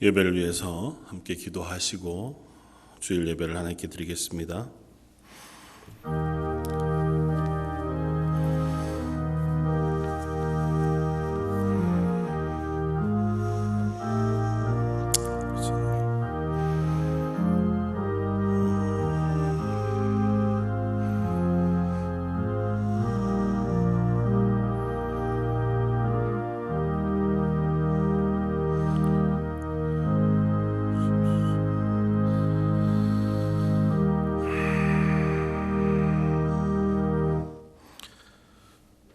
예배를 위해서 함께 기도하시고 주일 예배를 하나님께 드리겠습니다.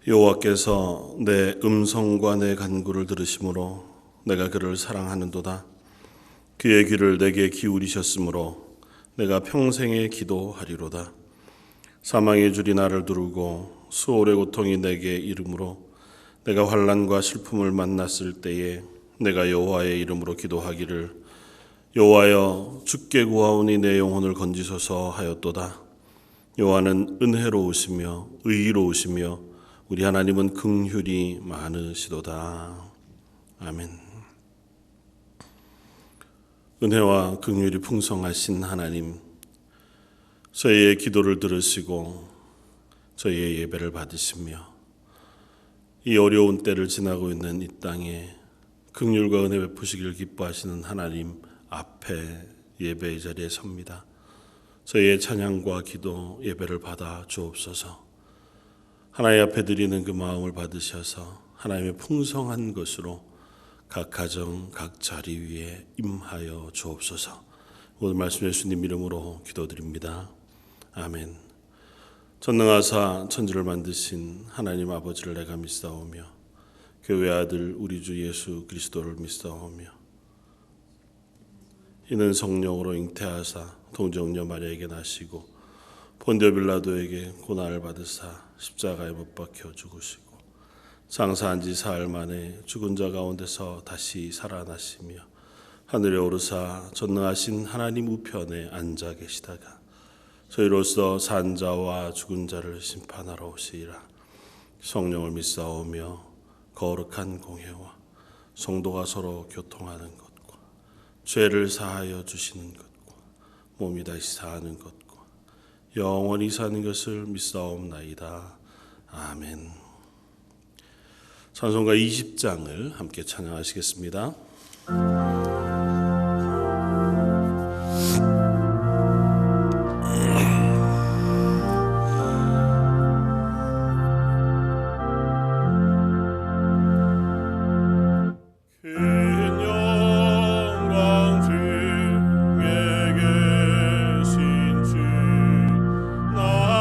여호와께서 내 음성과 내 간구를 들으심으로 내가 그를 사랑하는도다. 그의 귀를 내게 기울이셨으므로 내가 평생에 기도하리로다. 사망의 줄이 나를 두르고 수월의 고통이 내게 이르므로 내가 환난과 슬픔을 만났을 때에 내가 여호와의 이름으로 기도하기를 여호와여 주께 구하오니 내 영혼을 건지소서 하였도다. 여호와는 은혜로우시며 의로우시며 우리 하나님은 긍휼이 많으시도다. 아멘. 은혜와 긍휼이 풍성하신 하나님, 저희의 기도를 들으시고 저희의 예배를 받으시며 이 어려운 때를 지나고 있는 이 땅에 긍휼과 은혜 베푸시기를 기뻐하시는 하나님 앞에 예배의 자리에 섭니다. 저희의 찬양과 기도 예배를 받아 주옵소서. 하나님 앞에 드리는 그 마음을 받으셔서 하나님의 풍성한 것으로 각 가정, 각 자리 위에 임하여 주옵소서. 오늘 말씀 예수님 이름으로 기도드립니다. 아멘. 전능하사 천지를 만드신 하나님 아버지를 내가 믿사오며 교회 아들 우리 주 예수 그리스도를 믿사오며 이는 성령으로 잉태하사 동정녀 마리아에게 나시고 본디오 빌라도에게 고난을 받으사 십자가에 못 박혀 죽으시고 장사한 지 사흘 만에 죽은 자 가운데서 다시 살아나시며 하늘에 오르사 전능하신 하나님 우편에 앉아 계시다가 저희로서 산 자와 죽은 자를 심판하러 오시리라. 성령을 믿사오며 거룩한 공회와 성도가 서로 교통하는 것과 죄를 사하여 주시는 것과 몸이 다시 사는 것과 영원히 사는 것을 믿사옵나이다. 아멘. 찬송가 20장을 함께 찬양하시겠습니다.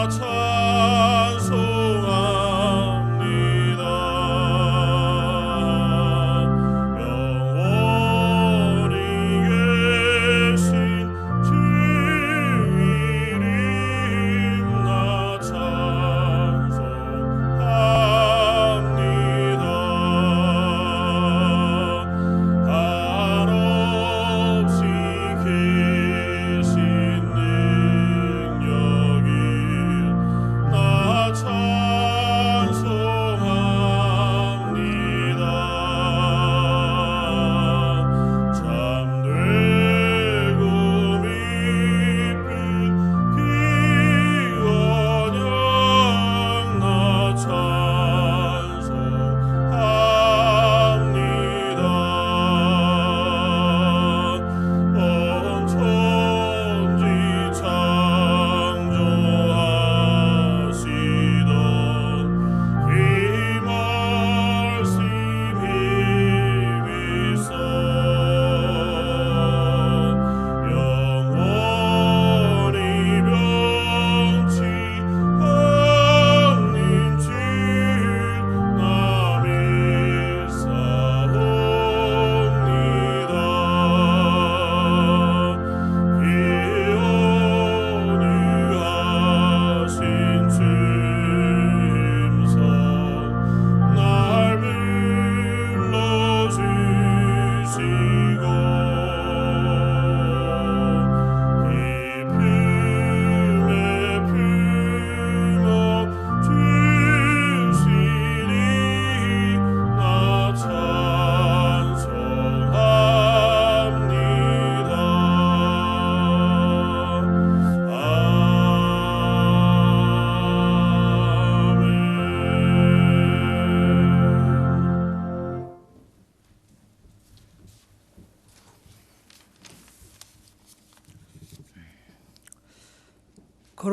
찬송합니다.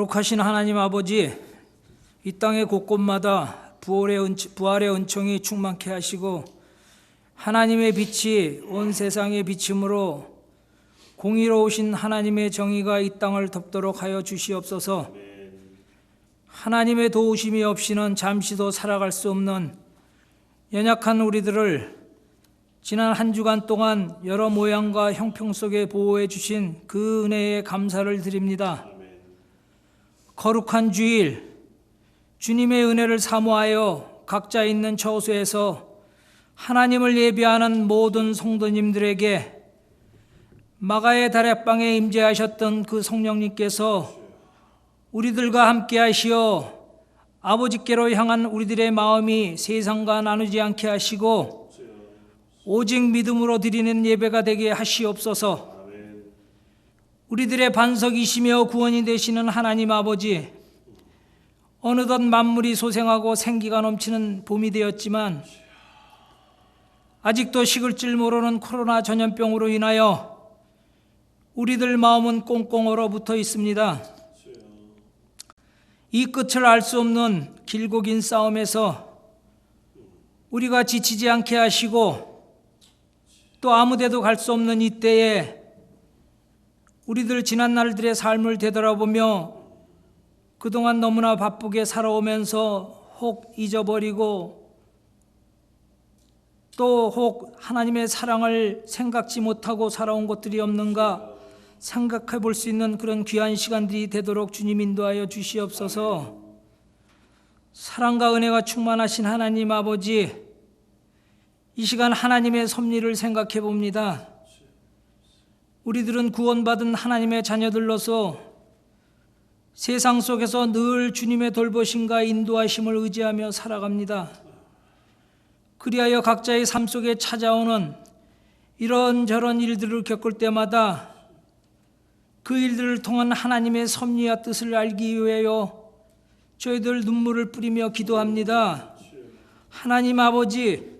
거룩하신 하나님 아버지, 이 땅의 곳곳마다 부활의 은총이 충만케 하시고 하나님의 빛이 온 세상에 비침으로 공의로우신 하나님의 정의가 이 땅을 덮도록 하여 주시옵소서. 하나님의 도우심이 없이는 잠시도 살아갈 수 없는 연약한 우리들을 지난 한 주간 동안 여러 모양과 형평 속에 보호해 주신 그 은혜에 감사를 드립니다. 거룩한 주일, 주님의 은혜를 사모하여 각자 있는 처소에서 하나님을 예배하는 모든 성도님들에게 마가의 다락방에 임재하셨던 그 성령님께서 우리들과 함께 하시어 아버지께로 향한 우리들의 마음이 세상과 나누지 않게 하시고 오직 믿음으로 드리는 예배가 되게 하시옵소서. 우리들의 반석이시며 구원이 되시는 하나님 아버지, 어느덧 만물이 소생하고 생기가 넘치는 봄이 되었지만 아직도 식을 줄 모르는 코로나 전염병으로 인하여 우리들 마음은 꽁꽁 얼어붙어 있습니다. 이 끝을 알 수 없는 길고 긴 싸움에서 우리가 지치지 않게 하시고 또 아무데도 갈 수 없는 이때에 우리들 지난 날들의 삶을 되돌아보며 그동안 너무나 바쁘게 살아오면서 혹 잊어버리고 또 혹 하나님의 사랑을 생각지 못하고 살아온 것들이 없는가 생각해 볼 수 있는 그런 귀한 시간들이 되도록 주님 인도하여 주시옵소서. 사랑과 은혜가 충만하신 하나님 아버지, 이 시간 하나님의 섭리를 생각해 봅니다. 우리들은 구원받은 하나님의 자녀들로서 세상 속에서 늘 주님의 돌보심과 인도하심을 의지하며 살아갑니다. 그리하여 각자의 삶 속에 찾아오는 이런저런 일들을 겪을 때마다 그 일들을 통한 하나님의 섭리와 뜻을 알기 위하여 저희들 눈물을 뿌리며 기도합니다. 하나님 아버지,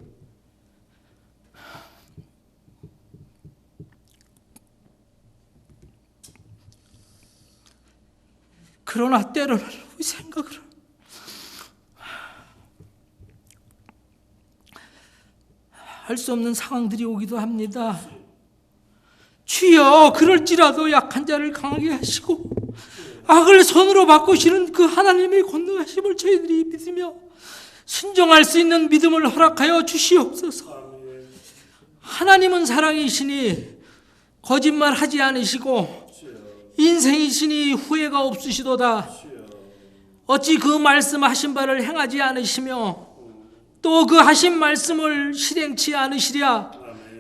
그러나 때로는 생각을 할 수 없는 상황들이 오기도 합니다. 주여, 그럴지라도 약한 자를 강하게 하시고 악을 선으로 바꾸시는 그 하나님의 권능하심을 저희들이 믿으며 순종할 수 있는 믿음을 허락하여 주시옵소서. 하나님은 사랑이시니 거짓말하지 않으시고 인생이시니 후회가 없으시도다. 어찌 그 말씀하신 바를 행하지 않으시며 또 그 하신 말씀을 실행치 않으시랴.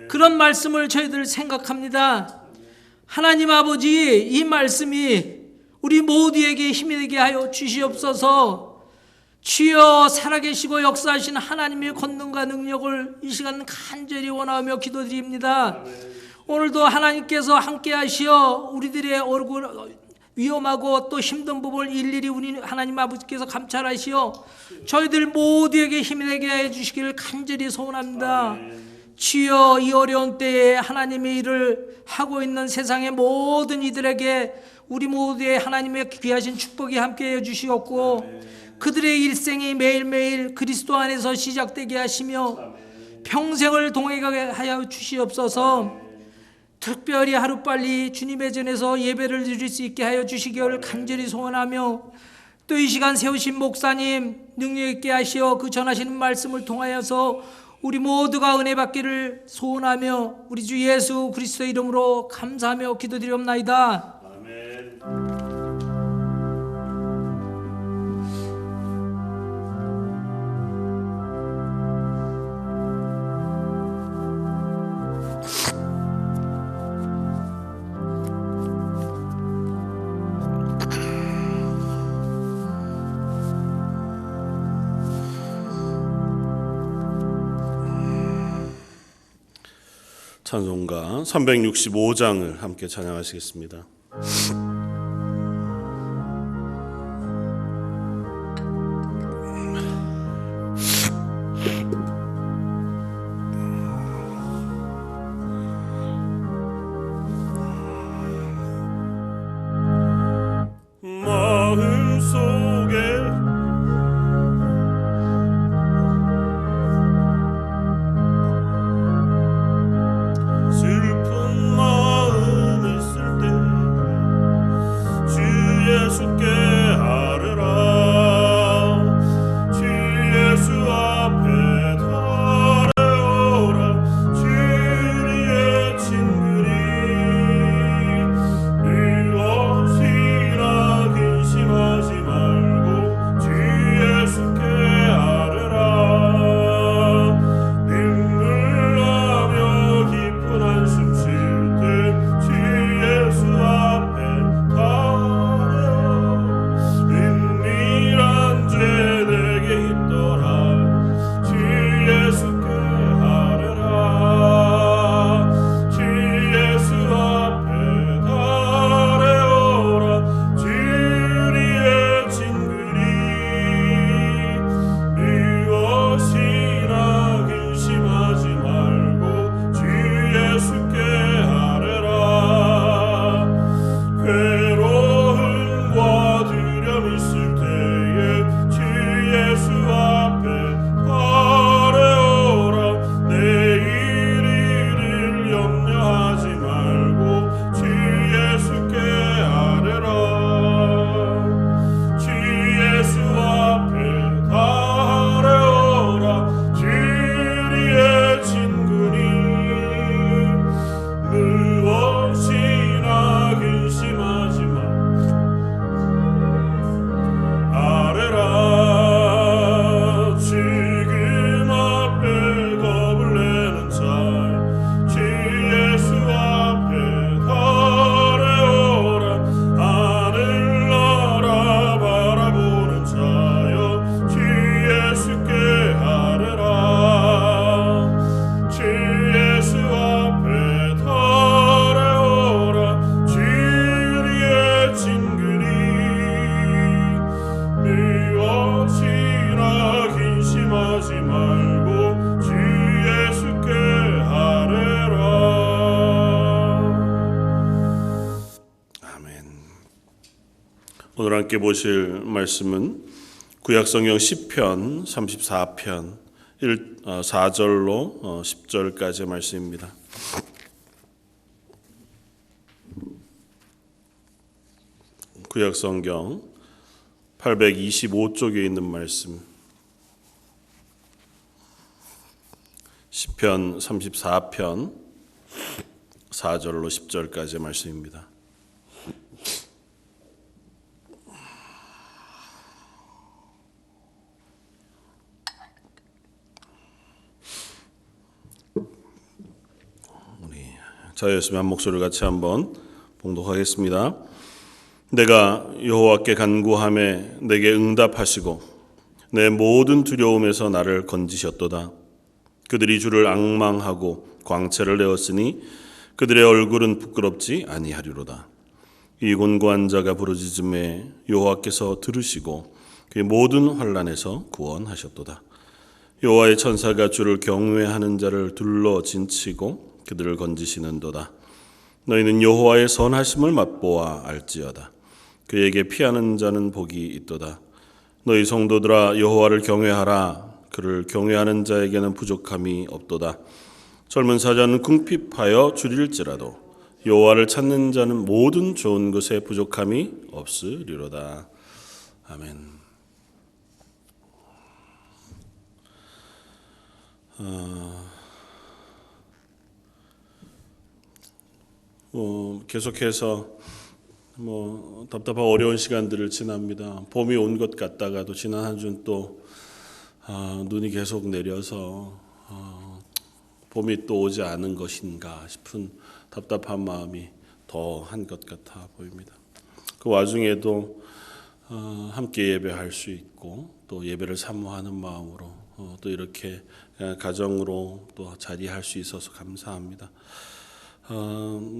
그런 말씀을 저희들 생각합니다. 하나님 아버지, 이 말씀이 우리 모두에게 힘이 되게 하여 주시옵소서. 주여, 살아계시고 역사하신 하나님의 권능과 능력을 이 시간 간절히 원하며 기도드립니다. 오늘도 하나님께서 함께 하시어 우리들의 얼굴 위험하고 또 힘든 부분을 일일이 우리 하나님 아버지께서 감찰하시어 저희들 모두에게 힘이 되게 해주시기를 간절히 소원합니다. 주여, 이 어려운 때에 하나님의 일을 하고 있는 세상의 모든 이들에게 우리 모두의 하나님의 귀하신 축복이 함께해 주시옵고 그들의 일생이 매일매일 그리스도 안에서 시작되게 하시며 평생을 동행하게 하여 주시옵소서. 특별히 하루빨리 주님의 전에서 예배를 드릴 수 있게 하여 주시기를 간절히 소원하며 또 이 시간 세우신 목사님 능력 있게 하시어 그 전하시는 말씀을 통하여서 우리 모두가 은혜 받기를 소원하며 우리 주 예수 그리스도의 이름으로 감사하며 기도드리옵나이다. 아멘. 찬송가 365장을 함께 찬양하시겠습니다. 마음 함께 보실 말씀은 구약성경 시편 34편 4절로 10절까지의 말씀입니다. 구약성경 825쪽에 있는 말씀, 시편 34편 4절로 10절까지의 말씀입니다. 자였으면 한 목소리를 같이 한번 봉독하겠습니다. 내가 여호와께 간구하매 내게 응답하시고 내 모든 두려움에서 나를 건지셨도다. 그들이 주를 앙망하고 광채를 내었으니 그들의 얼굴은 부끄럽지 아니하리로다. 이 곤고한 자가 부르짖음에 여호와께서 들으시고 그의 모든 환난에서 구원하셨도다. 여호와의 천사가 주를 경외하는 자를 둘러 진치고 그들을 건지시는도다. 너희는 여호와의 선하심을 맛보아 알지어다. 그에게 피하는 자는 복이 있도다. 너희 성도들아 여호와를 경외하라. 그를 경외하는 자에게는 부족함이 없도다. 젊은 사자는 궁핍하여 줄일지라도 여호와를 찾는 자는 모든 좋은 것에 부족함이 없으리로다. 아멘. 계속해서 답답하고 어려운 시간들을 지납니다. 봄이 온 것 같다가도 지난 한 주는 또 눈이 계속 내려서 봄이 또 오지 않은 것인가 싶은 답답한 마음이 더한 것 같아 보입니다. 그 와중에도 함께 예배할 수 있고 또 예배를 사모하는 마음으로 또 이렇게 가정으로 또 자리할 수 있어서 감사합니다.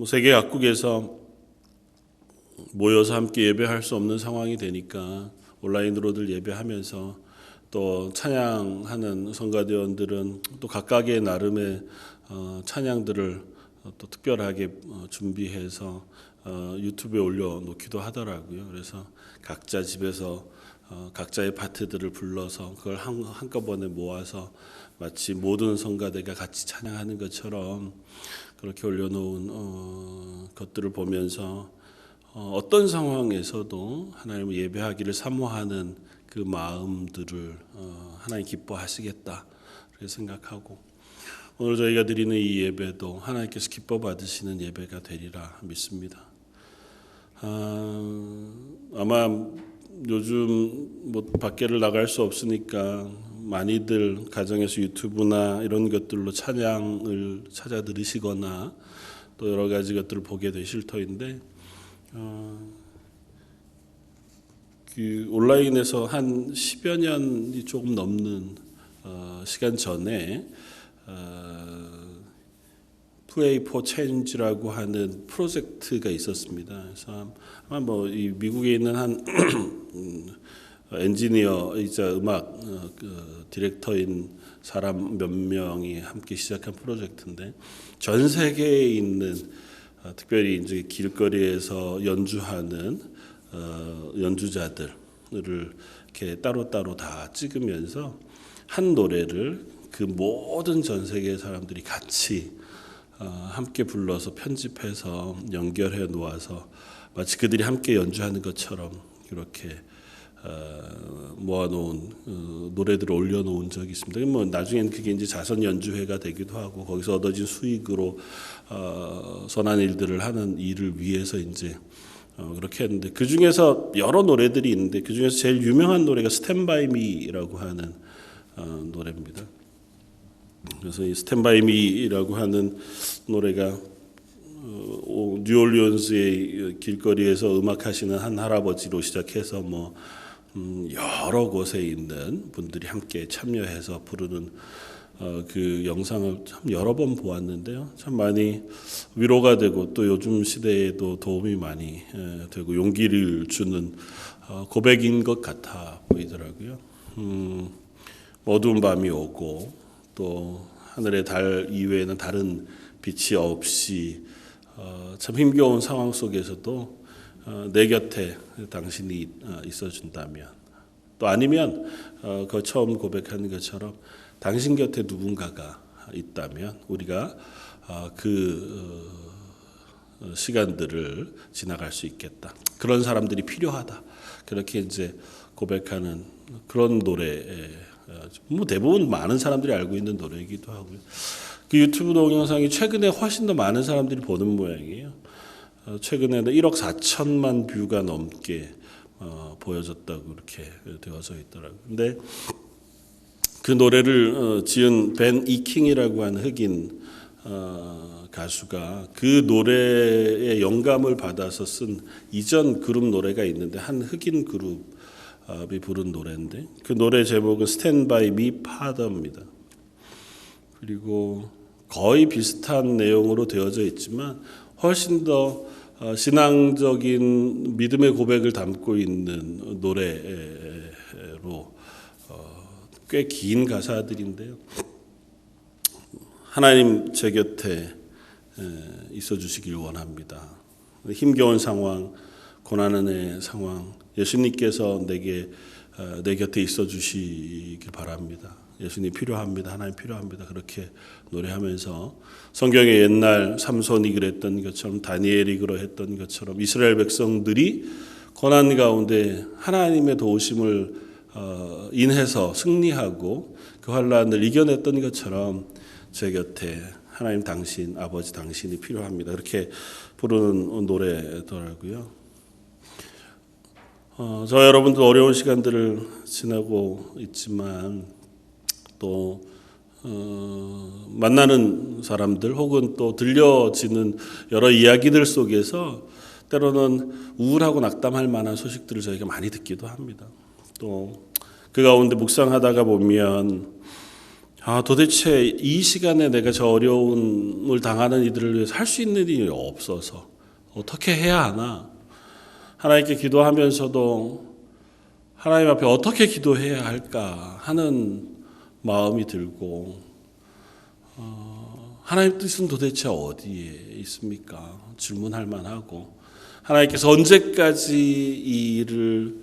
세계 각국에서 모여서 함께 예배할 수 없는 상황이 되니까 온라인으로들 예배하면서 또 찬양하는 성가대원들은 또 각각의 나름의 찬양들을 또 특별하게 준비해서 유튜브에 올려놓기도 하더라고요. 그래서 각자 집에서 각자의 파트들을 불러서 그걸 한꺼번에 모아서 마치 모든 성가대가 같이 찬양하는 것처럼 그렇게 올려놓은 것들을 보면서 어떤 상황에서도 하나님을 예배하기를 사모하는 그 마음들을 하나님 기뻐하시겠다 그렇게 생각하고 오늘 저희가 드리는 이 예배도 하나님께서 기뻐 받으시는 예배가 되리라 믿습니다. 아마 요즘 밖에를 나갈 수 없으니까 많이들 가정에서 유튜브나 이런 것들로 찬양을 찾아 들으시거나 또 여러 가지 것들을 보게 되실 터인데 그 온라인에서 한 10여 년이 조금 넘는 시간 전에 Pray for Change라고 하는 프로젝트가 있었습니다. 그래서 아마 이 미국에 있는 한 엔지니어이자 음악 디렉터인 사람 몇 명이 함께 시작한 프로젝트인데 전 세계에 있는 특별히 이제 길거리에서 연주하는 연주자들을 이렇게 따로따로 다 찍으면서 한 노래를 그 모든 전 세계 사람들이 같이 함께 불러서 편집해서 연결해 놓아서 마치 그들이 함께 연주하는 것처럼 이렇게 모아놓은 노래들을 올려놓은 적이 있습니다. 나중엔 그게 이제 자선 연주회가 되기도 하고 거기서 얻어진 수익으로 선한 일들을 하는 일을 위해서 이제 그렇게 했는데 그 중에서 여러 노래들이 있는데 그 중에서 제일 유명한 노래가 Stand By Me라고 하는 노래입니다. 그래서 이 Stand By Me라고 하는 노래가 뉴올리언스의 길거리에서 음악하시는 한 할아버지로 시작해서 여러 곳에 있는 분들이 함께 참여해서 부르는 그 영상을 참 여러 번 보았는데요. 참 많이 위로가 되고 또 요즘 시대에도 도움이 많이 되고 용기를 주는 고백인 것 같아 보이더라고요. 어두운 밤이 오고 또 하늘의 달 이외에는 다른 빛이 없이 참 힘겨운 상황 속에서도 내 곁에 당신이 있어준다면, 또 아니면 그 처음 고백하는 것처럼 당신 곁에 누군가가 있다면 우리가 그 시간들을 지나갈 수 있겠다. 그런 사람들이 필요하다. 그렇게 이제 고백하는 그런 노래, 뭐 대부분 많은 사람들이 알고 있는 노래이기도 하고요. 그 유튜브 동영상이 최근에 훨씬 더 많은 사람들이 보는 모양이에요. 최근에 1억 4천만 뷰가 넘게 보여졌다고 이렇게 되어져 있더라고요. 근데 그 노래를 지은 벤 이킹이라고 하는 흑인 가수가 그 노래에 영감을 받아서 쓴 이전 그룹 노래가 있는데, 한 흑인 그룹이 부른 노래인데 그 노래 제목은 Stand By Me Father입니다. 그리고 거의 비슷한 내용으로 되어져 있지만 훨씬 더 신앙적인 믿음의 고백을 담고 있는 노래로 꽤 긴 가사들인데요. 하나님 제 곁에 있어 주시길 원합니다. 힘겨운 상황, 고난의 상황, 예수님께서 내 곁에 있어 주시길 바랍니다. 예수님 필요합니다. 하나님 필요합니다. 그렇게 노래하면서 성경의 옛날 삼손이 그랬던 것처럼, 다니엘이 그러했던 것처럼 이스라엘 백성들이 고난 가운데 하나님의 도우심을 인해서 승리하고 그 환난을 이겨냈던 것처럼 제 곁에 하나님 당신, 아버지 당신이 필요합니다. 그렇게 부르는 노래더라고요. 저 여러분도 어려운 시간들을 지나고 있지만 또 만나는 사람들 혹은 또 들려지는 여러 이야기들 속에서 때로는 우울하고 낙담할 만한 소식들을 저희가 많이 듣기도 합니다. 또 그 가운데 묵상하다가 보면 도대체 이 시간에 내가 저 어려움을 당하는 이들을 위해서 할 수 있는 일이 없어서 어떻게 해야 하나, 하나님께 기도하면서도 하나님 앞에 어떻게 기도해야 할까 하는 마음이 들고, 하나님 뜻은 도대체 어디에 있습니까? 질문할 만하고, 하나님께서 언제까지 이 일을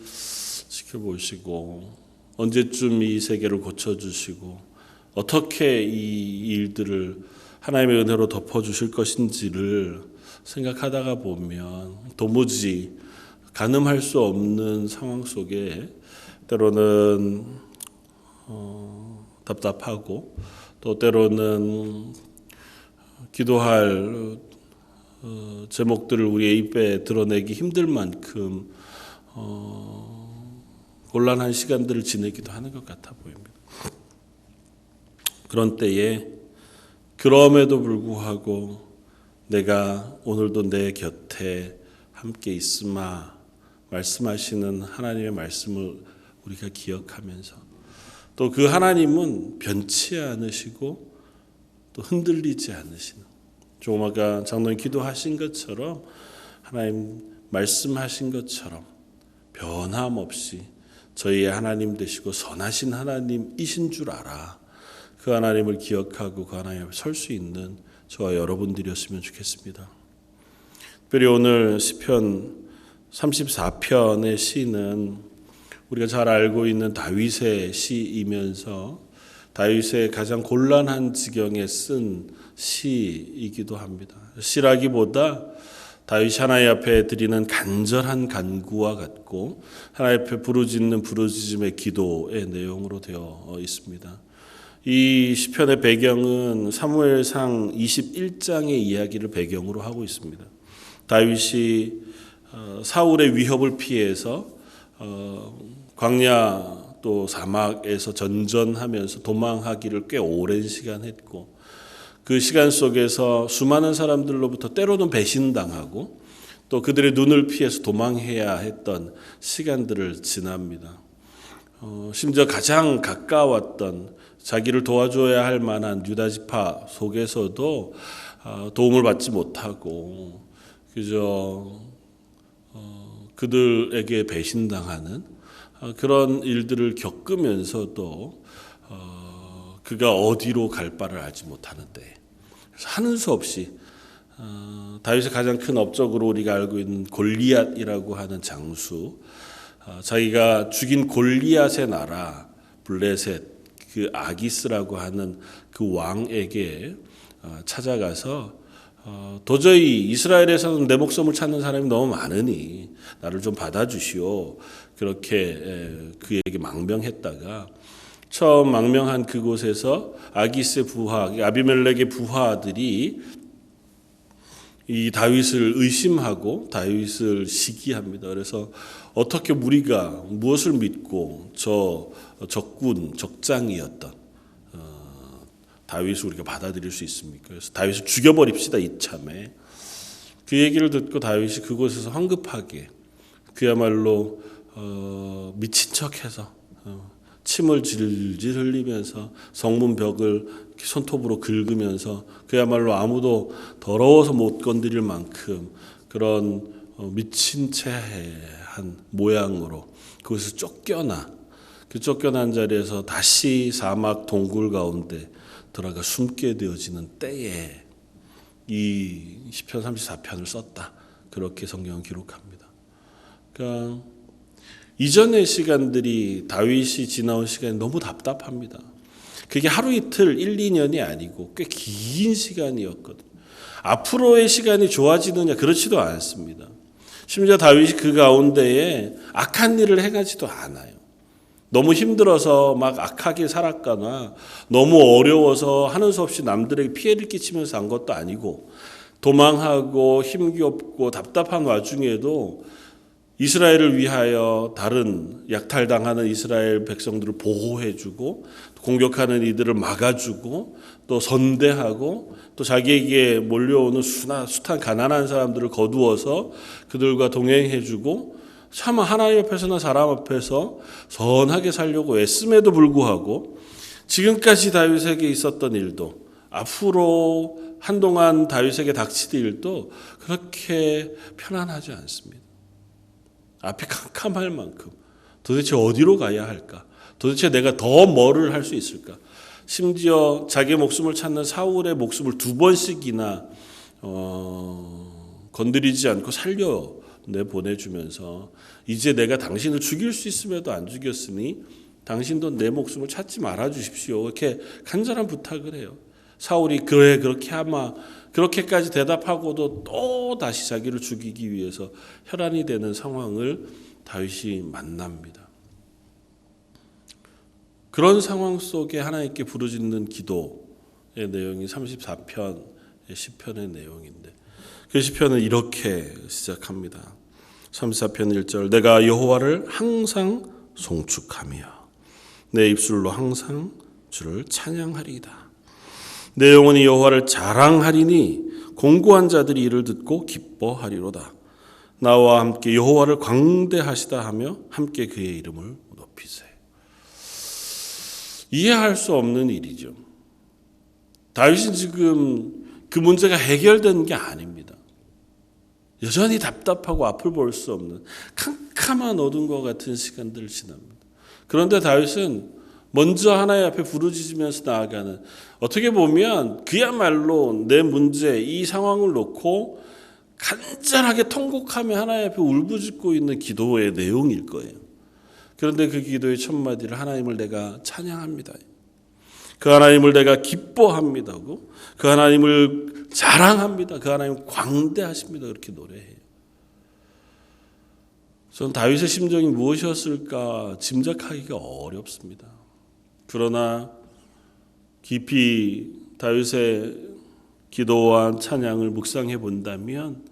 지켜보시고 언제쯤 이 세계를 고쳐주시고 어떻게 이 일들을 하나님의 은혜로 덮어주실 것인지를 생각하다가 보면 도무지 가늠할 수 없는 상황 속에 때로는 답답하고, 또 때로는 기도할 제목들을 우리의 입에 드러내기 힘들 만큼 곤란한 시간들을 지내기도 하는 것 같아 보입니다. 그런 때에 그럼에도 불구하고 내가 오늘도 내 곁에 함께 있으마 말씀하시는 하나님의 말씀을 우리가 기억하면서, 또 그 하나님은 변치 않으시고 또 흔들리지 않으시는, 조금 아까 장로님 기도하신 것처럼 하나님 말씀하신 것처럼 변함없이 저희의 하나님 되시고 선하신 하나님이신 줄 알아. 그 하나님을 기억하고 그 하나님 앞에 설 수 있는 저와 여러분들이었으면 좋겠습니다. 특별히 오늘 시편 34편의 시는 우리가 잘 알고 있는 다윗의 시이면서 다윗의 가장 곤란한 지경에 쓴 시이기도 합니다. 시라기보다 다윗이 하나님 앞에 드리는 간절한 간구와 같고 하나님 앞에 부르짖는 부르짖음의 기도의 내용으로 되어 있습니다. 이 시편의 배경은 사무엘상 21장의 이야기를 배경으로 하고 있습니다. 다윗이 사울의 위협을 피해서 광야 또 사막에서 전전하면서 도망하기를 꽤 오랜 시간 했고, 그 시간 속에서 수많은 사람들로부터 때로는 배신당하고 또 그들의 눈을 피해서 도망해야 했던 시간들을 지납니다. 심지어 가장 가까웠던 자기를 도와줘야 할 만한 유다 지파 속에서도 도움을 받지 못하고 그저 그들에게 배신당하는 그런 일들을 겪으면서도 그가 어디로 갈 바를 알지 못하는데, 하는 수 없이 다윗의 가장 큰 업적으로 우리가 알고 있는 골리앗이라고 하는 장수, 자기가 죽인 골리앗의 나라 블레셋 그 아기스라고 하는 그 왕에게 찾아가서 도저히 이스라엘에서는 내 목숨을 찾는 사람이 너무 많으니 나를 좀 받아주시오. 그렇게 그에게 망명했다가 처음 망명한 그곳에서 아기스의 부하, 아비멜렉의 부하들이 이 다윗을 의심하고 다윗을 시기합니다. 그래서 어떻게 우리가 무엇을 믿고 저 적군, 적장이었던 다윗을 우리가 받아들일 수 있습니까? 그래서 다윗을 죽여버립시다 이참에. 그 얘기를 듣고 다윗이 그곳에서 황급하게 그야말로 미친 척해서 침을 질질 흘리면서 성문 벽을 손톱으로 긁으면서 그야말로 아무도 더러워서 못 건드릴 만큼 그런 미친 채한 모양으로 그것을 그 쫓겨난 자리에서 다시 사막 동굴 가운데 들어가 숨게 되어지는 때에 이 시편 34편을 썼다. 그렇게 성경은 기록합니다. 그러니까 이전의 시간들이 다윗이 지나온 시간이 너무 답답합니다. 그게 하루 이틀 1, 2년이 아니고 꽤 긴 시간이었거든요. 앞으로의 시간이 좋아지느냐 그렇지도 않습니다. 심지어 다윗이 그 가운데에 악한 일을 행하지도 않아요. 너무 힘들어서 막 악하게 살았거나 너무 어려워서 하는 수 없이 남들에게 피해를 끼치면서 한 것도 아니고 도망하고 힘겹고 답답한 와중에도 이스라엘을 위하여 다른 약탈당하는 이스라엘 백성들을 보호해주고 공격하는 이들을 막아주고 또 선대하고 또 자기에게 몰려오는 숱한 가난한 사람들을 거두어서 그들과 동행해주고 참 하나님 앞에서나 사람 앞에서 선하게 살려고 애씀에도 불구하고 지금까지 다윗에게 있었던 일도 앞으로 한동안 다윗에게 닥칠 일도 그렇게 편안하지 않습니다. 앞이 캄캄할 만큼 도대체 어디로 가야 할까? 도대체 내가 더 뭐를 할 수 있을까? 심지어 자기 목숨을 찾는 사울의 목숨을 2번씩이나 건드리지 않고 살려내보내주면서 이제 내가 당신을 죽일 수 있음에도 안 죽였으니 당신도 내 목숨을 찾지 말아주십시오. 이렇게 간절한 부탁을 해요. 사울이 그래 그렇게 하마 그렇게까지 대답하고도 또 다시 자기를 죽이기 위해서 혈안이 되는 상황을 다윗이 만납니다. 그런 상황 속에 하나님께 부르짖는 기도의 내용이 34편의 시편의 내용인데 그 시편은 이렇게 시작합니다. 34편 1절 내가 여호와를 항상 송축하며 내 입술로 항상 주를 찬양하리이다. 내 영혼이 여호와를 자랑하리니 공고한 자들이 이를 듣고 기뻐하리로다. 나와 함께 여호와를 광대하시다 하며 함께 그의 이름을 높이세. 이해할 수 없는 일이죠. 다윗은 지금 그 문제가 해결된 게 아닙니다. 여전히 답답하고 앞을 볼 수 없는 캄캄한 어둠과 같은 시간들을 지납니다. 그런데 다윗은 먼저 하나님 앞에 부르짖으면서 나아가는 어떻게 보면 그야말로 내 문제 이 상황을 놓고 간절하게 통곡하며 하나님 앞에 울부짖고 있는 기도의 내용일 거예요. 그런데 그 기도의 첫 마디를 하나님을 내가 찬양합니다. 그 하나님을 내가 기뻐합니다고 그 하나님을 자랑합니다. 그 하나님을 광대하십니다. 그렇게 노래해요. 저는 다윗의 심정이 무엇이었을까 짐작하기가 어렵습니다. 그러나 깊이 다윗의 기도와 찬양을 묵상해 본다면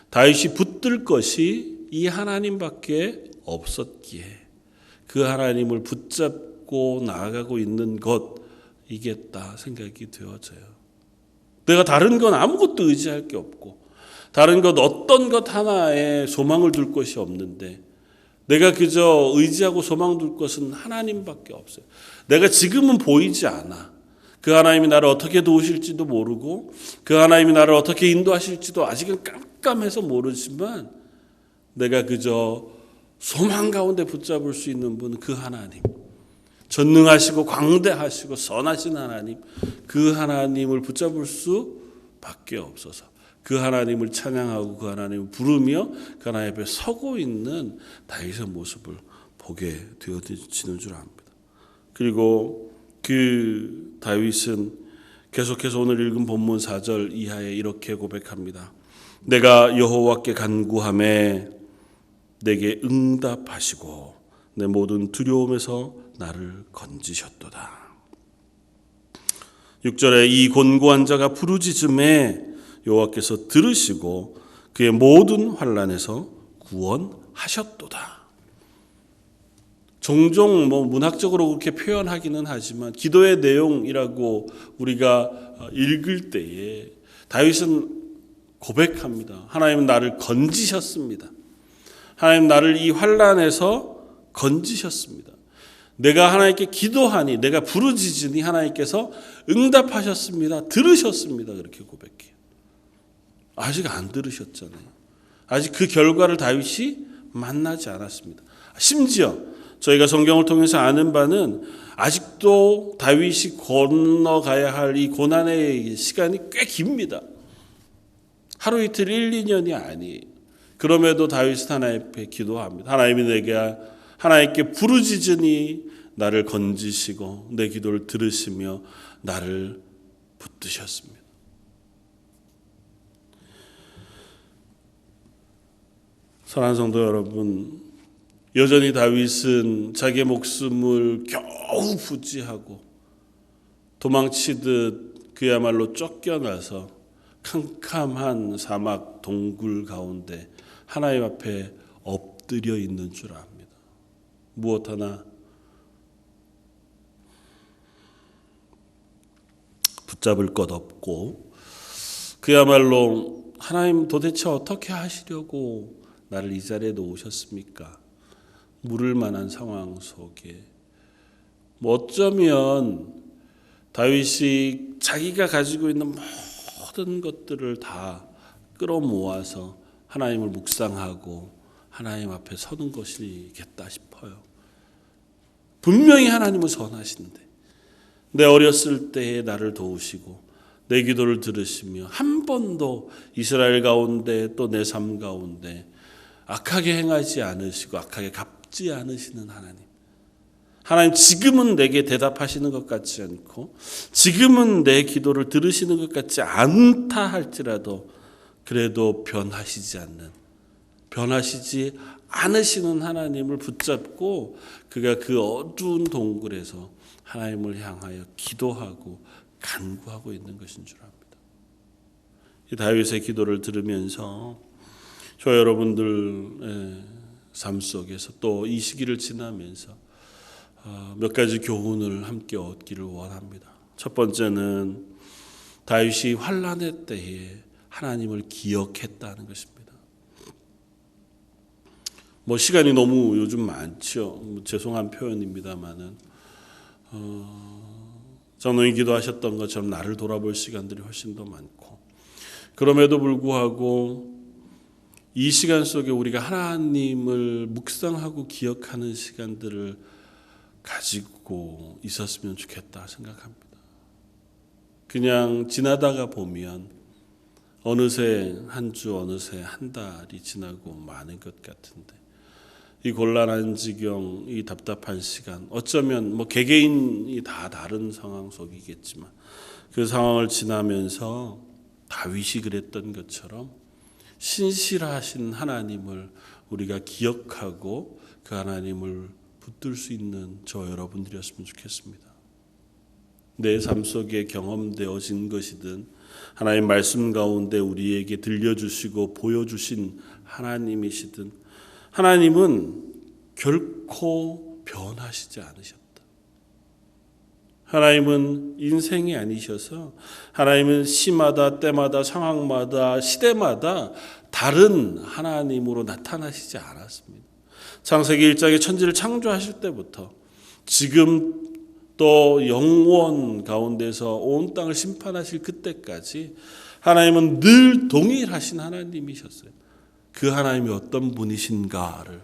다윗이 붙들 것이 이 하나님밖에 없었기에 그 하나님을 붙잡고 나아가고 있는 것이겠다 생각이 되어져요. 내가 다른 건 아무것도 의지할 게 없고 다른 것 어떤 것 하나에 소망을 둘 것이 없는데 내가 그저 의지하고 소망 둘 것은 하나님밖에 없어요. 내가 지금은 보이지 않아. 그 하나님이 나를 어떻게 도우실지도 모르고 그 하나님이 나를 어떻게 인도하실지도 아직은 깜깜해서 모르지만 내가 그저 소망 가운데 붙잡을 수 있는 분은 그 하나님. 전능하시고 광대하시고 선하신 하나님. 그 하나님을 붙잡을 수밖에 없어서 그 하나님을 찬양하고 그 하나님을 부르며 그 하나님 앞에 서고 있는 다윗의 모습을 보게 되어지는 줄 압니다. 그리고 그 다윗은 계속해서 오늘 읽은 본문 4절 이하에 이렇게 고백합니다. 내가 여호와께 간구하매 내게 응답하시고 내 모든 두려움에서 나를 건지셨도다. 6절에 이 곤고한 자가 부르짖음에 여호와께서 들으시고 그의 모든 환난에서 구원하셨도다. 종종 문학적으로 그렇게 표현하기는 하지만 기도의 내용이라고 우리가 읽을 때에 다윗은 고백합니다. 하나님은 나를 건지셨습니다. 하나님 나를 이 환난에서 건지셨습니다. 내가 하나님께 기도하니 내가 부르짖으니 하나님께서 응답하셨습니다. 들으셨습니다. 그렇게 고백해요. 아직 안 들으셨잖아요. 아직 그 결과를 다윗이 만나지 않았습니다. 심지어 저희가 성경을 통해서 아는 바는 아직도 다윗이 건너가야 할 이 고난의 시간이 꽤 깁니다. 하루 이틀 1, 2년이 아니에요. 그럼에도 다윗은 하나님 앞에 기도합니다. 하나님이 내게 하나님께 부르짖으니 나를 건지시고 내 기도를 들으시며 나를 붙드셨습니다. 사랑하는 성도 여러분, 여전히 다윗은 자기의 목숨을 겨우 부지하고 도망치듯 그야말로 쫓겨나서 캄캄한 사막 동굴 가운데 하나님 앞에 엎드려 있는 줄 압니다. 무엇 하나 붙잡을 것 없고 그야말로 하나님 도대체 어떻게 하시려고 나를 이 자리에 놓으셨습니까? 물을 만한 상황 속에 어쩌면 다윗이 자기가 가지고 있는 모든 것들을 다 끌어모아서 하나님을 묵상하고 하나님 앞에 서는 것이겠다 싶어요. 분명히 하나님은 선하신데 내 어렸을 때에 나를 도우시고 내 기도를 들으시며 한 번도 이스라엘 가운데 또 내 삶 가운데 악하게 행하지 않으시고 악하게 갚지 않으시는 하나님. 하나님 지금은 내게 대답하시는 것 같지 않고 지금은 내 기도를 들으시는 것 같지 않다 할지라도 그래도 변하시지 않으시는 하나님을 붙잡고 그가 그 어두운 동굴에서 하나님을 향하여 기도하고 간구하고 있는 것인 줄 압니다. 이 다윗의 기도를 들으면서 저 여러분들의 삶 속에서 또 이 시기를 지나면서 몇 가지 교훈을 함께 얻기를 원합니다. 첫 번째는 다윗이 환난의 때에 하나님을 기억했다는 것입니다. 시간이 너무 요즘 많죠. 죄송한 표현입니다만은 전노인 기도하셨던 것처럼 나를 돌아볼 시간들이 훨씬 더 많고 그럼에도 불구하고 이 시간 속에 우리가 하나님을 묵상하고 기억하는 시간들을 가지고 있었으면 좋겠다 생각합니다. 그냥 지나다가 보면 어느새 한 주 어느새 한 달이 지나고 많은 것 같은데 이 곤란한 지경, 이 답답한 시간 어쩌면 개개인이 다 다른 상황 속이겠지만 그 상황을 지나면서 다윗이 그랬던 것처럼 신실하신 하나님을 우리가 기억하고 그 하나님을 붙들 수 있는 저 여러분들이었으면 좋겠습니다. 내 삶 속에 경험되어진 것이든 하나님 말씀 가운데 우리에게 들려주시고 보여주신 하나님이시든 하나님은 결코 변하시지 않으셨다. 하나님은 인생이 아니셔서 하나님은 시마다 때마다 상황마다 시대마다 다른 하나님으로 나타나시지 않았습니다. 창세기 1장에 천지를 창조하실 때부터 지금 또 영원 가운데서 온 땅을 심판하실 그때까지 하나님은 늘 동일하신 하나님이셨어요. 그 하나님이 어떤 분이신가를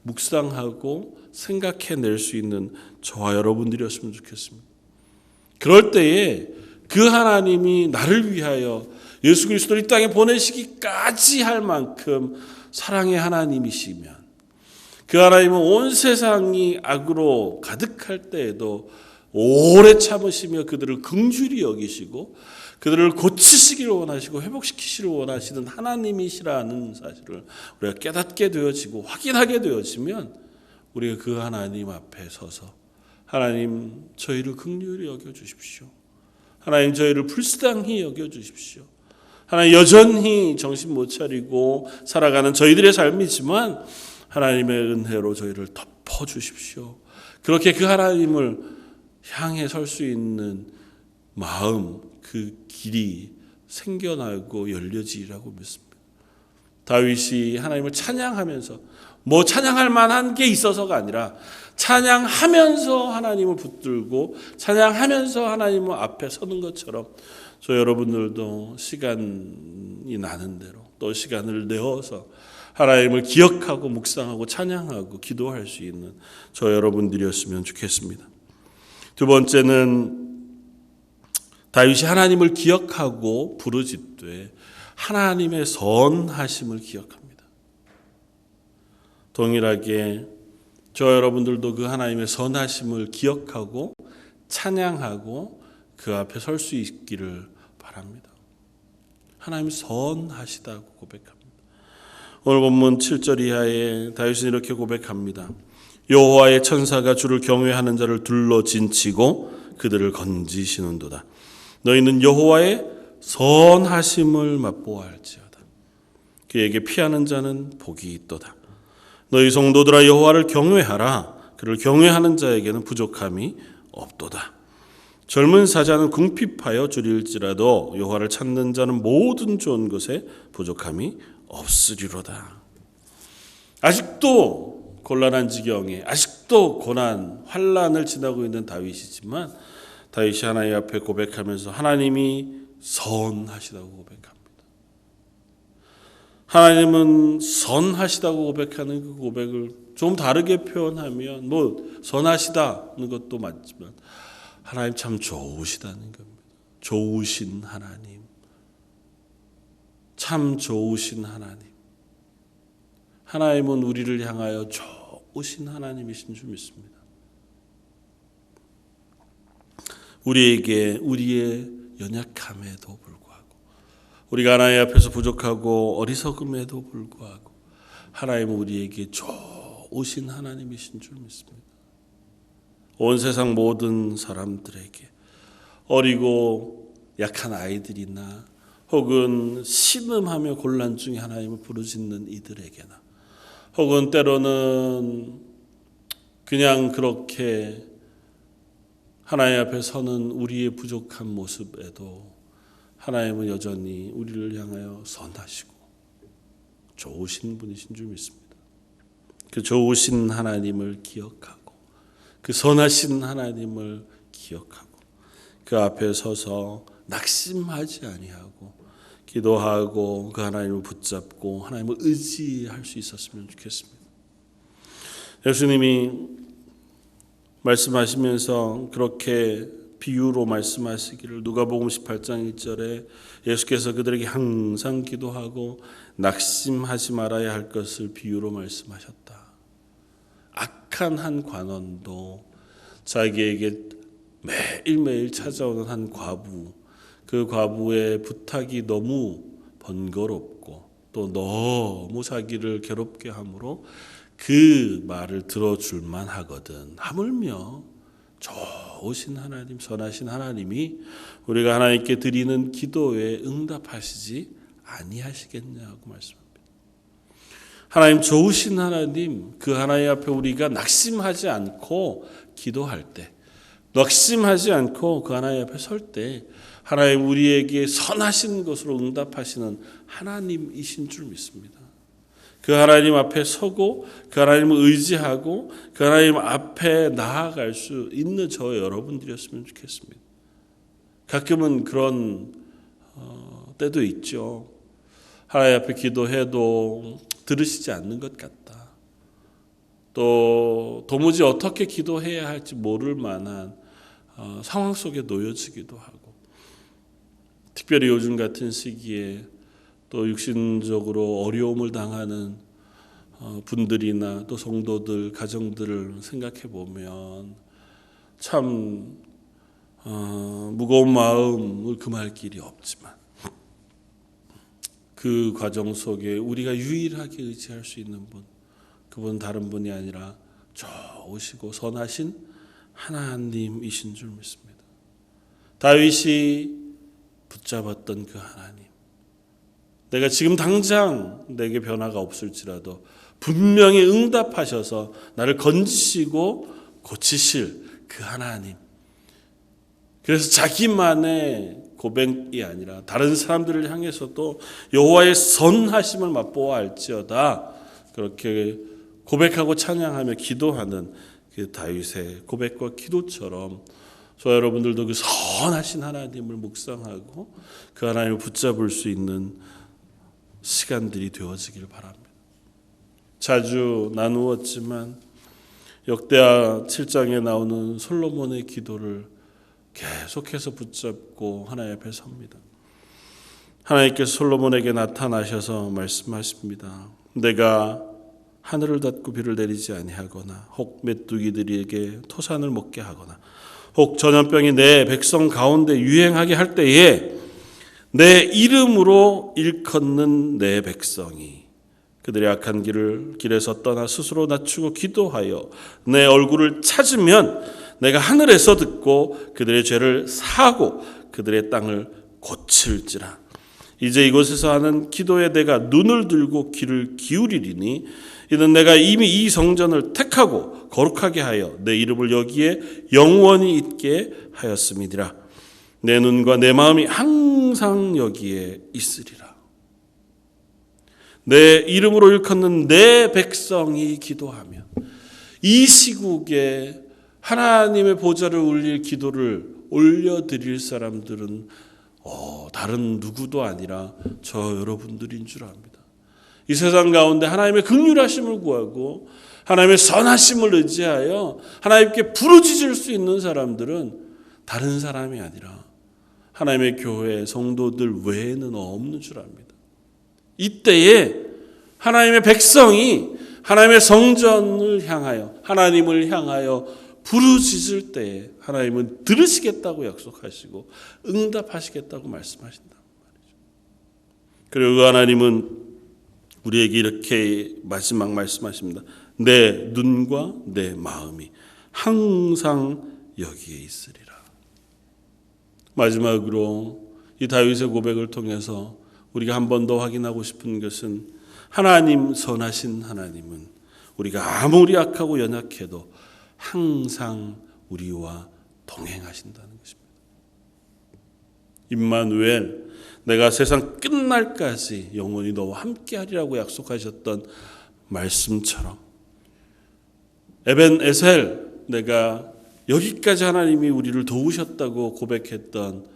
묵상하고 생각해낼 수 있는 저와 여러분들이었으면 좋겠습니다. 그럴 때에 그 하나님이 나를 위하여 예수 그리스도를 이 땅에 보내시기까지 할 만큼 사랑의 하나님이시면 그 하나님은 온 세상이 악으로 가득할 때에도 오래 참으시며 그들을 긍휼히 여기시고 그들을 고치시기를 원하시고 회복시키시기를 원하시는 하나님이시라는 사실을 우리가 깨닫게 되어지고 확인하게 되어지면 우리가 그 하나님 앞에 서서 하나님 저희를 긍휼히 여겨주십시오. 하나님 저희를 불쌍히 여겨주십시오. 하나님 여전히 정신 못 차리고 살아가는 저희들의 삶이지만 하나님의 은혜로 저희를 덮어주십시오. 그렇게 그 하나님을 향해 설 수 있는 마음, 그 길이 생겨나고 열려지리라고 믿습니다. 다윗이 하나님을 찬양하면서 뭐 찬양할 만한 게 있어서가 아니라 찬양하면서 하나님을 붙들고 찬양하면서 하나님 앞에 서는 것처럼 저 여러분들도 시간이 나는 대로 또 시간을 내어서 하나님을 기억하고 묵상하고 찬양하고 기도할 수 있는 저 여러분들이었으면 좋겠습니다. 두 번째는 다윗이 하나님을 기억하고 부르짖되 하나님의 선하심을 기억합니다. 동일하게 저 여러분들도 그 하나님의 선하심을 기억하고 찬양하고 그 앞에 설 수 있기를 바랍니다. 하나님이 선하시다고 고백합니다. 오늘 본문 7절 이하에 다윗은 이렇게 고백합니다. 여호와의 천사가 주를 경외하는 자를 둘러 진치고 그들을 건지시는도다. 너희는 여호와의 선하심을 맛보아 할지어다. 그에게 피하는 자는 복이 있도다. 너희 성도들아 여호와를 경외하라. 그를 경외하는 자에게는 부족함이 없도다. 젊은 사자는 궁핍하여 줄일지라도 여호와를 찾는 자는 모든 좋은 것에 부족함이 없으리로다. 아직도 곤란한 지경에 아직도 고난, 환난을 지나고 있는 다윗이지만 다윗이 하나님 앞에 고백하면서 하나님이 선하시다고 고백합니다. 하나님은 선하시다고 고백하는 그 고백을 좀 다르게 표현하면 뭐 선하시다는 것도 맞지만 하나님 참 좋으시다는 겁니다. 좋으신 하나님. 참 좋으신 하나님. 하나님은 우리를 향하여 좋으신 하나님이신 줄 믿습니다. 우리에게 우리의 연약함에도 불구하고 우리가 하나님 앞에서 부족하고 어리석음에도 불구하고 하나님은 우리에게 좋으신 하나님이신 줄 믿습니다. 온 세상 모든 사람들에게 어리고 약한 아이들이나 혹은 신음하며 곤란 중에 하나님을 부르짖는 이들에게나 혹은 때로는 그냥 그렇게 하나님 앞에 서는 우리의 부족한 모습에도 하나님은 여전히 우리를 향하여 선하시고 좋으신 분이신 줄 믿습니다. 그 좋으신 하나님을 기억하고 그 선하신 하나님을 기억하고 그 앞에 서서 낙심하지 아니하고 기도하고 그 하나님을 붙잡고 하나님을 의지할 수 있었으면 좋겠습니다. 예수님이 말씀하시면서 그렇게 비유로 말씀하시기를 누가복음 18장 1절에 예수께서 그들에게 항상 기도하고 낙심하지 말아야 할 것을 비유로 말씀하셨다. 악한 한 관원도 자기에게 매일매일 찾아오는 한 과부, 그 과부의 부탁이 너무 번거롭고 또 너무 자기를 괴롭게 하므로 그 말을 들어줄만 하거든. 하물며 좋으신 하나님, 선하신 하나님이 우리가 하나님께 드리는 기도에 응답하시지 아니하시겠냐고 말씀합니다. 하나님 좋으신 하나님, 그 하나님 앞에 우리가 낙심하지 않고 기도할 때, 낙심하지 않고 그 하나님 앞에 설 때 하나님 우리에게 선하신 것으로 응답하시는 하나님이신 줄 믿습니다. 그 하나님 앞에 서고 그 하나님을 의지하고 그 하나님 앞에 나아갈 수 있는 저 여러분들이었으면 좋겠습니다. 가끔은 그런 때도 있죠. 하나님 앞에 기도해도 들으시지 않는 것 같다. 또 도무지 어떻게 기도해야 할지 모를 만한 상황 속에 놓여지기도 하고 특별히 요즘 같은 시기에 또 육신적으로 어려움을 당하는 분들이나 또 성도들, 가정들을 생각해 보면 참 무거운 마음을 금할 길이 없지만 그 과정 속에 우리가 유일하게 의지할 수 있는 분, 그분은 다른 분이 아니라 좋으시고 선하신 하나님이신 줄 믿습니다. 다윗이 붙잡았던 그 하나님, 내가 지금 당장 내게 변화가 없을지라도 분명히 응답하셔서 나를 건지시고 고치실 그 하나님. 그래서 자기만의 고백이 아니라 다른 사람들을 향해서도 여호와의 선하심을 맛보아 알지어다, 그렇게 고백하고 찬양하며 기도하는 그 다윗의 고백과 기도처럼 저와 여러분들도 그 선하신 하나님을 묵상하고 그 하나님을 붙잡을 수 있는 시간들이 되어지길 바랍니다. 자주 나누었지만 역대하 7장에 나오는 솔로몬의 기도를 계속해서 붙잡고 하나님 앞에 섭니다. 하나님께서 솔로몬에게 나타나셔서 말씀하십니다. 내가 하늘을 닫고 비를 내리지 아니하거나 혹 메뚜기들에게 토산을 먹게 하거나 혹 전염병이 내 백성 가운데 유행하게 할 때에 내 이름으로 일컫는 내 백성이 그들의 악한 길에서 떠나 스스로 낮추고 기도하여 내 얼굴을 찾으면 내가 하늘에서 듣고 그들의 죄를 사하고 그들의 땅을 고칠지라. 이제 이곳에서 하는 기도에 내가 눈을 들고 귀를 기울이리니 이는 내가 이미 이 성전을 택하고 거룩하게 하여 내 이름을 여기에 영원히 있게 하였음이니라. 내 눈과 내 마음이 항상 여기에 있으리라. 내 이름으로 일컫는 내 백성이 기도하며 이 시국에 하나님의 보좌를 울릴 기도를 올려드릴 사람들은 다른 누구도 아니라 저 여러분들인 줄 압니다. 이 세상 가운데 하나님의 긍휼하심을 구하고 하나님의 선하심을 의지하여 하나님께 부르짖을 수 있는 사람들은 다른 사람이 아니라 하나님의 교회 성도들 외에는 없는 줄 압니다. 이때에 하나님의 백성이 하나님의 성전을 향하여 하나님을 향하여 부르짖을 때에 하나님은 들으시겠다고 약속하시고 응답하시겠다고 말씀하신단 말이죠. 그리고 그 하나님은 우리에게 이렇게 마지막 말씀하십니다. 내 눈과 내 마음이 항상 여기에 있으리라. 마지막으로 이 다윗의 고백을 통해서 우리가 한 번 더 확인하고 싶은 것은 하나님, 선하신 하나님은 우리가 아무리 악하고 연약해도 항상 우리와 동행하신다는 것입니다. 임마누엘, 내가 세상 끝날까지 영원히 너와 함께하리라고 약속하셨던 말씀처럼 에벤에셀, 내가 여기까지 하나님이 우리를 도우셨다고 고백했던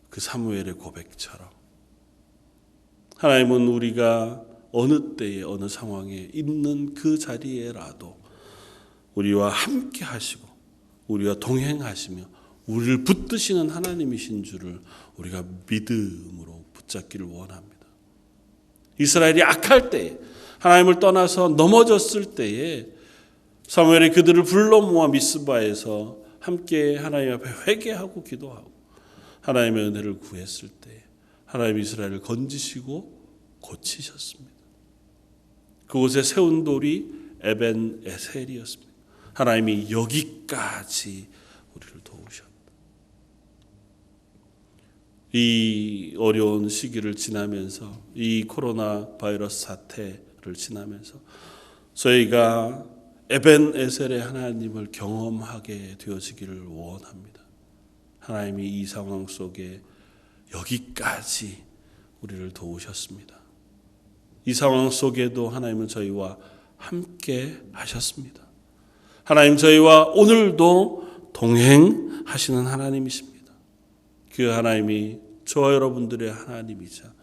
그 사무엘의 고백처럼 하나님은 우리가 어느 때에 어느 상황에 있는 그 자리에라도 우리와 함께 하시고 우리와 동행하시며 우리를 붙드시는 하나님이신 줄을 우리가 믿음으로 붙잡기를 원합니다. 이스라엘이 악할 때에, 하나님을 떠나서 넘어졌을 때에 사무엘이 그들을 불러 모아 미스바에서 함께 하나님 앞에 회개하고 기도하고 하나님의 은혜를 구했을 때 하나님 이스라엘을 건지시고 고치셨습니다. 그곳에 세운 돌이 에벤에셀이었습니다. 하나님이 여기까지 우리를 도우셨다. 이 어려운 시기를 지나면서, 이 코로나 바이러스 사태를 지나면서 저희가 에벤에셀의 하나님을 경험하게 되어지기를 원합니다. 하나님이 이 상황 속에 여기까지 우리를 도우셨습니다. 이 상황 속에도 하나님은 저희와 함께 하셨습니다. 하나님, 저희와 오늘도 동행하시는 하나님이십니다. 그 하나님이 저와 여러분들의 하나님이자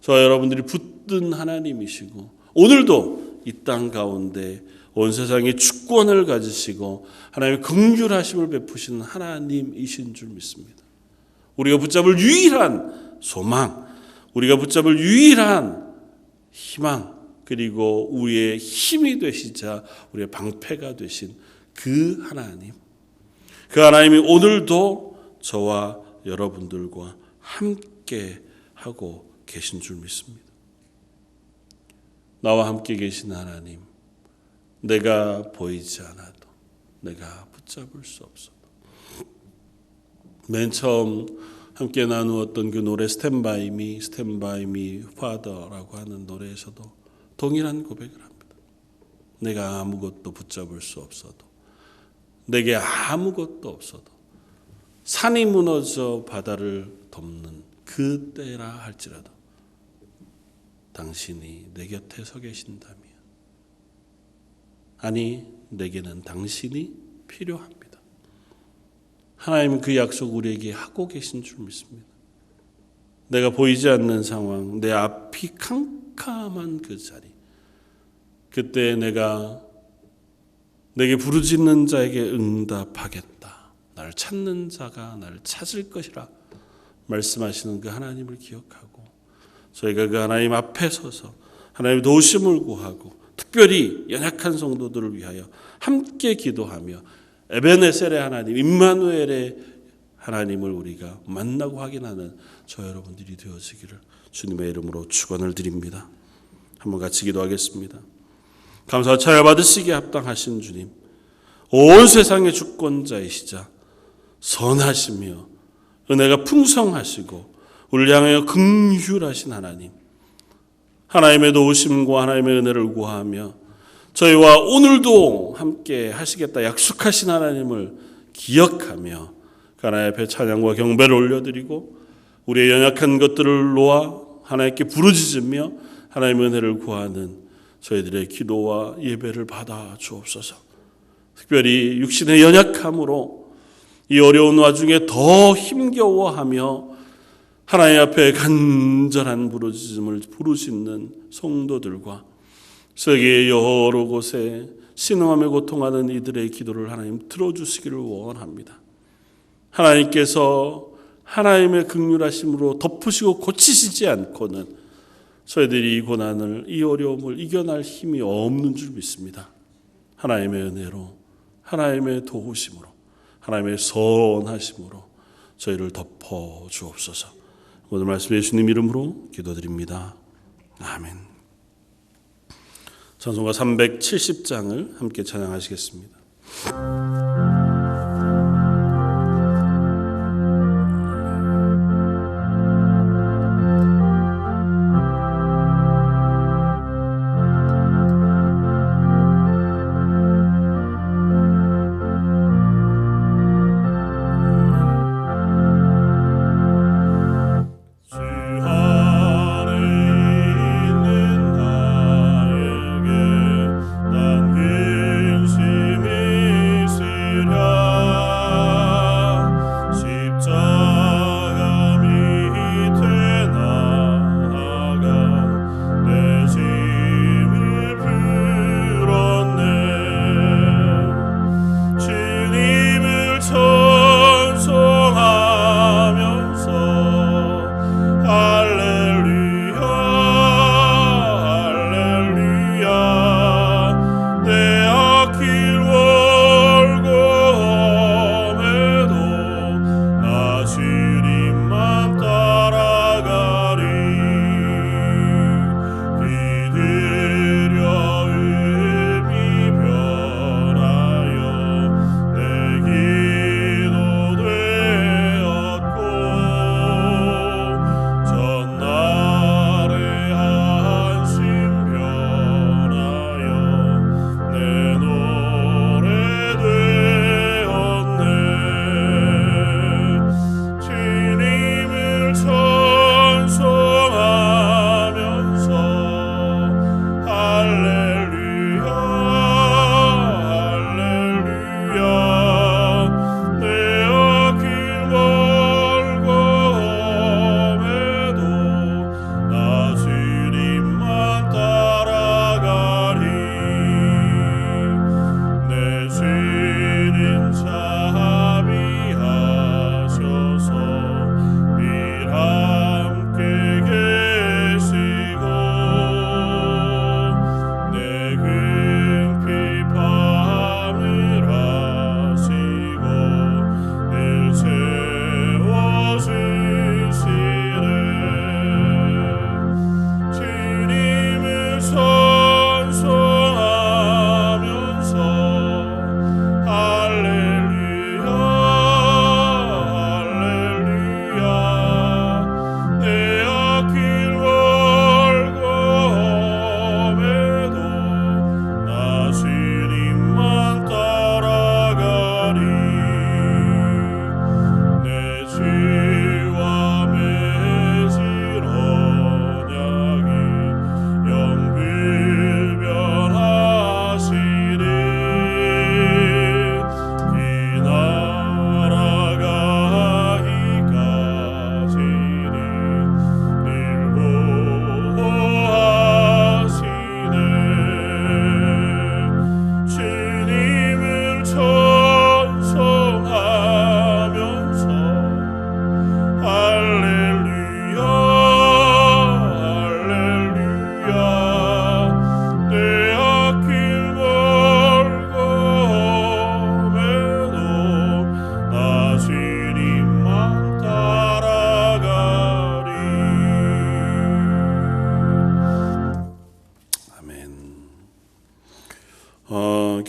저와 여러분들이 붙든 하나님이시고 오늘도 이 땅 가운데 온 세상에 주권을 가지시고 하나님의 긍휼하심을 베푸시는 하나님이신 줄 믿습니다. 우리가 붙잡을 유일한 소망, 우리가 붙잡을 유일한 희망, 그리고 우리의 힘이 되시자 우리의 방패가 되신 그 하나님, 그 하나님이 오늘도 저와 여러분들과 함께 하고 계신 줄 믿습니다. 나와 함께 계신 하나님, 내가 보이지 않아도, 내가 붙잡을 수 없어도. 맨 처음 함께 나누었던 그 노래 Stand by me, Stand by me, Father라고 하는 노래에서도 동일한 고백을 합니다. 내가 아무것도 붙잡을 수 없어도, 내게 아무것도 없어도, 산이 무너져 바다를 덮는 그때라 할지라도 당신이 내 곁에 서 계신다면, 아니 내게는 당신이 필요합니다. 하나님은 그 약속 우리에게 하고 계신 줄 믿습니다. 내가 보이지 않는 상황, 내 앞이 캄캄한 그 자리, 그때 내게 부르짖는 자에게 응답하겠다. 나를 찾는 자가 나를 찾을 것이라 말씀하시는 그 하나님을 기억하고, 저희가 그 하나님 앞에 서서 하나님의 도우심을 구하고, 특별히 연약한 성도들을 위하여 함께 기도하며 에베네셀의 하나님, 임마누엘의 하나님을 우리가 만나고 확인하는 저 여러분들이 되어지기를 주님의 이름으로 축원을 드립니다. 한번 같이 기도하겠습니다. 감사와 찬양 받으시기에 합당하신 주님, 온 세상의 주권자이시자 선하시며 은혜가 풍성하시고 우리를 향하여 긍휼하신 하나님, 하나님의 도우심과 하나님의 은혜를 구하며 저희와 오늘도 함께 하시겠다 약속하신 하나님을 기억하며 하나님 앞에 찬양과 경배를 올려드리고 우리의 연약한 것들을 놓아 하나님께 부르짖으며 하나님의 은혜를 구하는 저희들의 기도와 예배를 받아 주옵소서. 특별히 육신의 연약함으로 이 어려운 와중에 더 힘겨워하며 하나님 앞에 간절한 부르짖음을 부르짖는 성도들과 세계의 여러 곳에 신음하며 고통하는 이들의 기도를 하나님 들어주시기를 원합니다. 하나님께서 하나님의 긍휼하심으로 덮으시고 고치시지 않고는 저희들이 이 고난을, 이 어려움을 이겨낼 힘이 없는 줄 믿습니다. 하나님의 은혜로, 하나님의 도우심으로, 하나님의 선하심으로 저희를 덮어 주옵소서. 오늘 말씀 예수님 이름으로 기도드립니다. 아멘. 찬송가 370장을 함께 찬양하시겠습니다. 난 근심이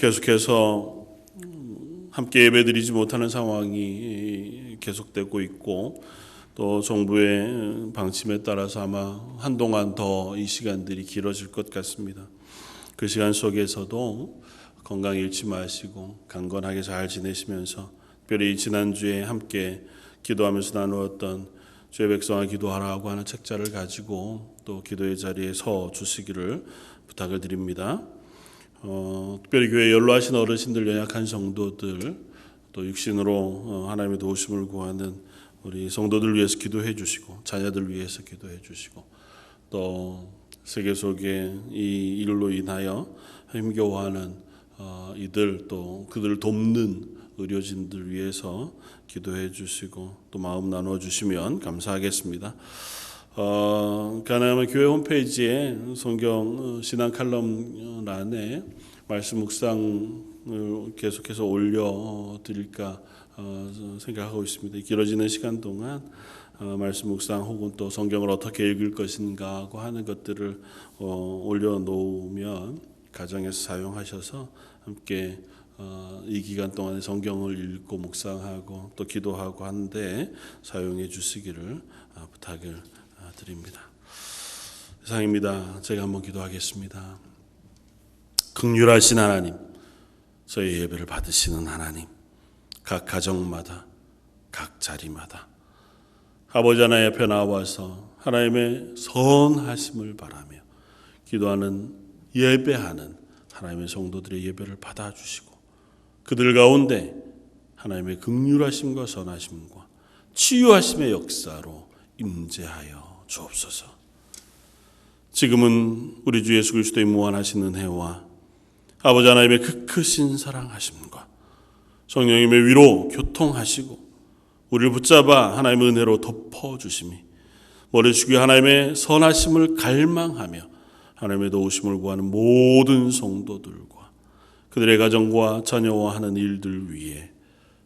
계속해서 함께 예배드리지 못하는 상황이 계속되고 있고 또 정부의 방침에 따라서 아마 한동안 더 이 시간들이 길어질 것 같습니다. 그 시간 속에서도 건강 잃지 마시고 강건하게 잘 지내시면서 특별히 지난주에 함께 기도하면서 나누었던 주의 백성아 기도하라고 하는 책자를 가지고 또 기도의 자리에 서 주시기를 부탁을 드립니다. 특별히 교회 연로하신 어르신들, 연약한 성도들, 또 육신으로 하나님의 도우심을 구하는 우리 성도들 위해서 기도해 주시고 자녀들 위해서 기도해 주시고 또 세계 속에 이 일로 인하여 힘겨워하는 이들 또 그들을 돕는 의료진들 위해서 기도해 주시고 또 마음 나눠 주시면 감사하겠습니다. 가능하면 교회 홈페이지에 성경 신앙 칼럼란에 말씀 묵상을 계속해서 올려드릴까 생각하고 있습니다. 길어지는 시간 동안 말씀 묵상 혹은 또 성경을 어떻게 읽을 것인가 하고 하는 것들을 올려놓으면 가정에서 사용하셔서 함께 이 기간 동안에 성경을 읽고 묵상하고 또 기도하고 하는데 사용해 주시기를 부탁을 드립니다. 이상입니다. 제가 한번 기도하겠습니다. 긍휼하신 하나님, 저희 예배를 받으시는 하나님, 각 가정마다 각 자리마다 아버지 하나님 앞에 나와서 하나님의 선하심을 바라며 기도하는 예배하는 하나님의 성도들의 예배를 받아주시고 그들 가운데 하나님의 긍휼하심과 선하심과 치유하심의 역사로 임재하여 주옵소서. 지금은 우리 주 예수 그리스도의 무한하신 은혜와 아버지 하나님의 그 크신 사랑하심과 성령님의 위로 교통하시고 우리를 붙잡아 하나님의 은혜로 덮어주심이 머리숙여 하나님의 선하심을 갈망하며 하나님의 도우심을 구하는 모든 성도들과 그들의 가정과 자녀와 하는 일들 위에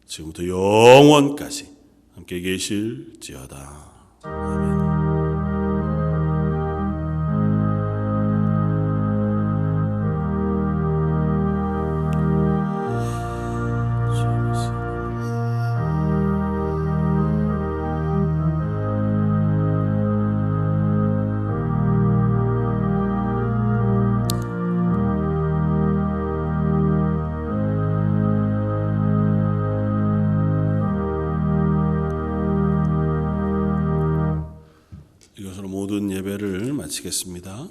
지금부터 영원까지 함께 계실지어다. 아멘. 이것으로 모든 예배를 마치겠습니다.